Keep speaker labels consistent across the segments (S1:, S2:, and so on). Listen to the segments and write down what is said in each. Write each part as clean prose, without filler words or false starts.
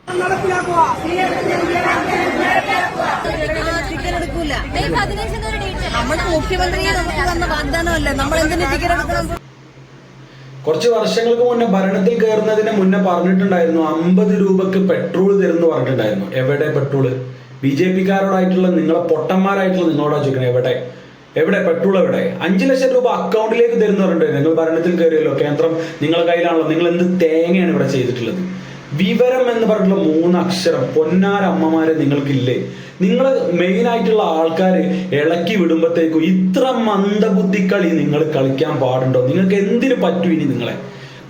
S1: നമ്മുടെ മുഖ്യമന്ത്രി നമുക്ക് തന്ന വാഗ്ദാനമല്ലേ, നമ്മൾ എന്തിനു ടിക്കറ്റ് എടുക്കണം?
S2: കുറച്ച് വർഷങ്ങൾക്ക് മുന്നേ ഭരണത്തിൽ കയറുന്നതിന് മുന്നേ പറഞ്ഞിട്ടുണ്ടായിരുന്നു 50 രൂപക്ക് പെട്രോൾ തരുന്നു പറഞ്ഞിട്ടുണ്ടായിരുന്നു. എവിടെ പെട്രോള്? BJP-കാരോടായിട്ടുള്ള നിങ്ങളെ പൊട്ടന്മാരായിട്ടുള്ള നിങ്ങളോടാ ചോദിക്കണം, എവിടെ എവിടെ പെട്രോൾ എവിടെ? 5 ലക്ഷം രൂപ അക്കൗണ്ടിലേക്ക് തരുന്നു പറഞ്ഞിട്ടുണ്ടായിരുന്നു. നിങ്ങൾ ഭരണത്തിൽ കയറിയല്ലോ, കേന്ദ്രം നിങ്ങളുടെ കയ്യിലാണല്ലോ. നിങ്ങൾ എന്ത് തേങ്ങയാണ് ഇവിടെ ചെയ്തിട്ടുള്ളത്? വിവരം എന്ന് പറഞ്ഞിട്ടുള്ള 3 അക്ഷരം പൊന്നാരമ്മമാരെ നിങ്ങൾക്കില്ലേ? നിങ്ങൾ മെയിൻ ആയിട്ടുള്ള ആൾക്കാർ ഇളക്കി വിടുമ്പോഴത്തേക്കും ഇത്ര മന്ദബുദ്ധിക്കളി നിങ്ങൾ കളിക്കാൻ പാടുണ്ടോ? നിങ്ങൾക്ക് എന്തിനു പറ്റൂ? ഇനി നിങ്ങളെ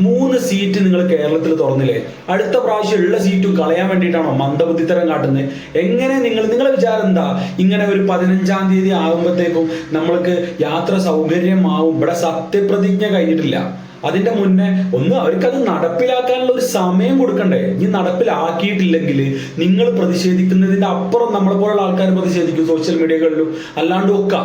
S2: 3 സീറ്റ് നിങ്ങൾ കേരളത്തിൽ തുറന്നില്ലേ? അടുത്ത പ്രാവശ്യം ഉള്ള സീറ്റും കളയാൻ വേണ്ടിയിട്ടാണോ മന്ദബുദ്ധിത്തരം കാട്ടുന്നത്? എങ്ങനെ നിങ്ങളെ വിചാരം എന്താ? ഇങ്ങനെ ഒരു 15-ാം തീയതി ആകുമ്പോഴത്തേക്കും നമ്മൾക്ക് യാത്ര സൗകര്യമാവും. ഇവിടെ സത്യപ്രതിജ്ഞ കഴിഞ്ഞിട്ടില്ല. അതിന്റെ മുന്നേ അവർക്കത് നടപ്പിലാക്കാനുള്ള ഒരു സമയം കൊടുക്കണ്ടേ? ഇനി നടപ്പിലാക്കിയിട്ടില്ലെങ്കിൽ നിങ്ങൾ പ്രതിഷേധിക്കുന്നതിന്റെ അപ്പുറം നമ്മളെ പോലുള്ള ആൾക്കാർ പ്രതിഷേധിക്കും, സോഷ്യൽ മീഡിയകളിലും അല്ലാണ്ടും ഒക്കെ.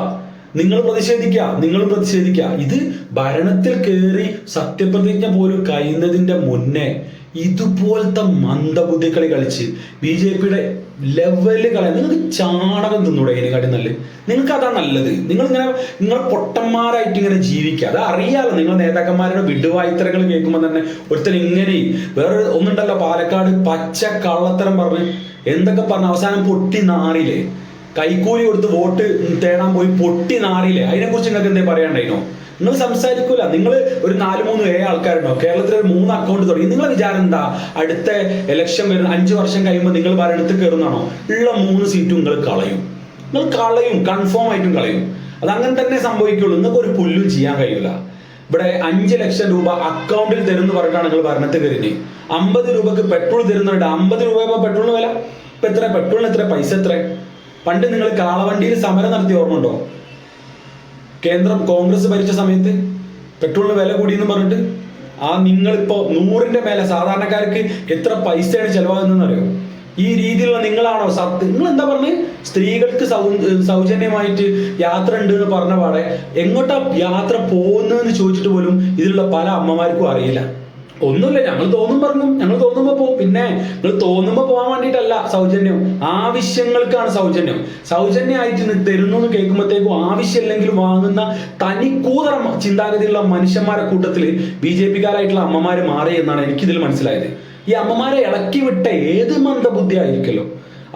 S2: നിങ്ങൾ പ്രതിഷേധിക്കുക. ഇത് ഭരണത്തിൽ കയറി സത്യപ്രതിജ്ഞ പോലും കഴിയുന്നതിന്റെ മുന്നേ ഇതുപോലത്തെ മന്ദബുദ്ധികളി കളിച്ച് BJP-യുടെ ലെവല് കളയാൻ നിങ്ങൾക്ക് ചാണകം തിന്നൂടെ? ഇതിനെക്കാട്ടി നല്ലത് നിങ്ങൾക്ക് അതാ നല്ലത്. നിങ്ങൾ പൊട്ടന്മാരായിട്ട് ഇങ്ങനെ ജീവിക്കുക. അത് അറിയാലോ. നിങ്ങൾ നേതാക്കന്മാരുടെ വിടുവായുത്തരങ്ങൾ കേൾക്കുമ്പോൾ തന്നെ ഒരുത്തൻ ഇങ്ങനെ വേറെ ഒന്നുണ്ടല്ലോ, പാലക്കാട് പച്ച കള്ളത്തരം പറഞ്ഞ് എന്തൊക്കെ പറഞ്ഞ് അവസാനം പൊട്ടി നാറിയില്ലേ? കൈക്കൂലി കൊടുത്ത് വോട്ട് തേടാൻ പോയി പൊട്ടി നാറിയില്ലേ? അതിനെക്കുറിച്ച് നിങ്ങൾക്ക് എന്തേ പറയാണ്ടായിനോ? നിങ്ങൾ സംസാരിക്കൂല. നിങ്ങൾ ഒരു 4-3 ആൾക്കാരുണ്ടോ കേരളത്തിൽ? ഒരു 3 അക്കൗണ്ട് തുടങ്ങി. നിങ്ങളെ വിചാരം എന്താ? അടുത്ത ഇലക്ഷൻ വരുന്ന 5 വർഷം കഴിയുമ്പോൾ നിങ്ങൾ ഭരണത്തിൽ കയറുന്നതാണോ? ഉള്ള 3 സീറ്റും നിങ്ങൾ കളയും, കൺഫേം ആയിട്ടും കളയും. അതങ്ങനെ തന്നെ സംഭവിക്കുള്ളൂ. നിങ്ങൾക്ക് ഒരു പുല്ലും ചെയ്യാൻ കഴിയില്ല. ഇവിടെ 5 ലക്ഷം രൂപ അക്കൗണ്ടിൽ തരുമെന്ന് പറഞ്ഞിട്ടാണ് നിങ്ങൾ ഭരണത്തിൽ കയറിയത്. 50 രൂപക്ക് പെട്രോൾ തരുന്നുണ്ട്. 50 രൂപ പെട്രോളിന് വില. ഇപ്പൊ എത്ര പെട്രോളിന്? എത്ര പൈസ? എത്ര? പണ്ട് നിങ്ങൾ കാളവണ്ടിയിൽ സമരം നടത്തി ഓർമ്മയുണ്ടോ? കേന്ദ്രം കോൺഗ്രസ് ഭരിച്ച സമയത്ത് പെട്രോളിന് വില കൂടിയെന്ന് പറഞ്ഞിട്ട് നിങ്ങളിപ്പോ 100ന്റെ മേലെ സാധാരണക്കാർക്ക് എത്ര പൈസയാണ് ചെലവാകുന്നതെന്ന് അറിയോ? ഈ രീതിയിലുള്ള നിങ്ങളാണോ നിങ്ങൾ എന്താ പറഞ്ഞത്? സ്ത്രീകൾക്ക് സൗജന്യമായിട്ട് യാത്ര ഉണ്ട് എന്ന് പറഞ്ഞ പാടെ എങ്ങോട്ടാ യാത്ര പോകുന്നതെന്ന് ചോദിച്ചിട്ട് പോലും ഇതിലുള്ള പല അമ്മമാർക്കും അറിയില്ല. ഒന്നുമില്ല, ഞങ്ങൾ തോന്നുമ്പോ പോകും. പിന്നെ നിങ്ങൾ തോന്നുമ്പോ പോകാൻ വേണ്ടിയിട്ടല്ല സൗജന്യം, ആവശ്യങ്ങൾക്കാണ് സൗജന്യം. സൗജന്യമായിട്ട് തരുന്നു എന്ന് കേൾക്കുമ്പോഴത്തേക്കും ആവശ്യമില്ലെങ്കിലും വാങ്ങുന്ന തനിക്കൂതറ ചിന്താഗതിയുള്ള മനുഷ്യന്മാരെ കൂട്ടത്തിൽ BJP-കാരായിട്ടുള്ള അമ്മമാര് മാറി എന്നാണ് എനിക്കിതിൽ മനസ്സിലായത്. ഈ അമ്മമാരെ ഇളക്കി വിട്ട ഏത് മന്ദബുദ്ധി ആയിരിക്കല്ലോ.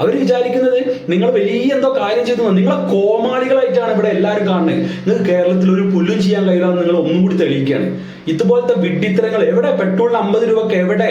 S2: അവർ വിചാരിക്കുന്നത് നിങ്ങൾ വലിയ എന്തോ കാര്യം ചെയ്തു. നിങ്ങളെ കോമാളികളായിട്ടാണ് ഇവിടെ എല്ലാവരും കാണുന്നത്. നിങ്ങൾക്ക് കേരളത്തിൽ ഒരു പുല്ലും ചെയ്യാൻ കഴിയില്ല എന്ന് നിങ്ങൾ ഒന്നും കൂടി തെളിയിക്കുകയാണ്. ഇതുപോലത്തെ വിഡ്ഢിത്തരങ്ങൾ എവിടെ? പെട്രോളിന് 50 രൂപക്ക് എവിടെ?